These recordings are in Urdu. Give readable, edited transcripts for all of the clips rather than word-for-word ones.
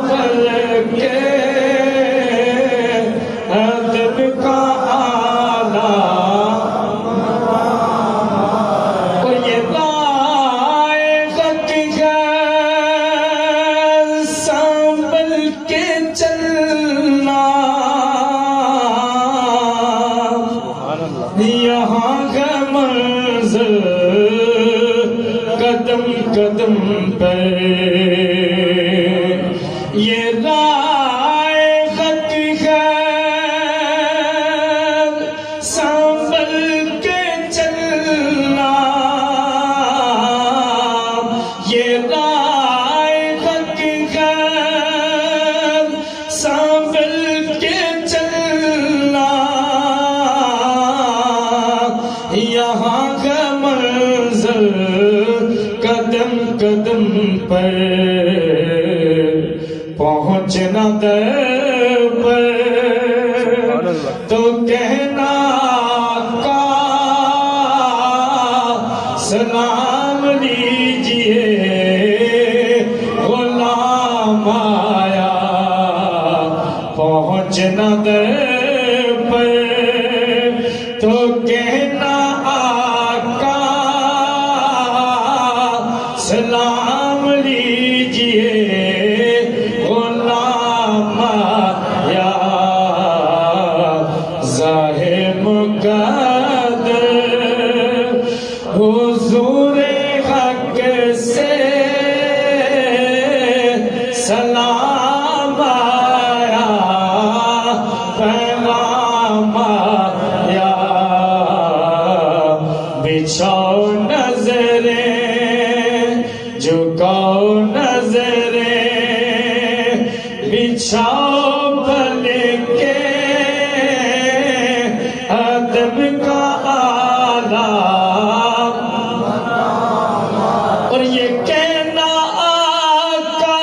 پل کے ادب کا آلہ اور یہ لائق ہے سنبھل کے چلنا یہاں کا منظر قدم قدم پر یہ لائق ہے سنبھل کے چلنا یہ لائق ہے سنبھل کے چلنا یہاں کا منظر قدم قدم پر پہنچنا در پر تو کہنا کا سلام لیجئے غلام آیا پہنچنا در پر تو کہنا آقا سلام لیجئے غلام آیا ظاہر مقدر حضور حق سے سلام آیا پیغام آیا بچھاؤ نظریں جھکاؤ نظریں بچھاؤ پل کے ادب کا آلہ اور یہ کہنا آقا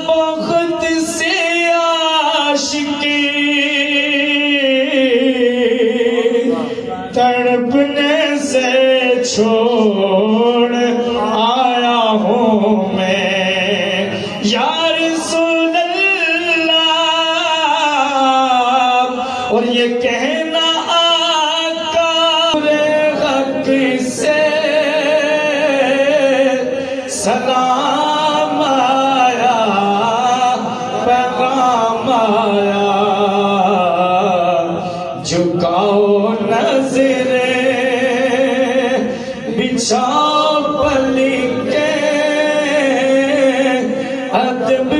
بخت سے عاشقی تڑپنے سے چھوڑ آیا ہوں میں یا رسول اللہ اور یہ کہنا آقا حق سے سلام آیا پیغام آیا جھکاؤ نظریں بچھاؤ پل کے ادب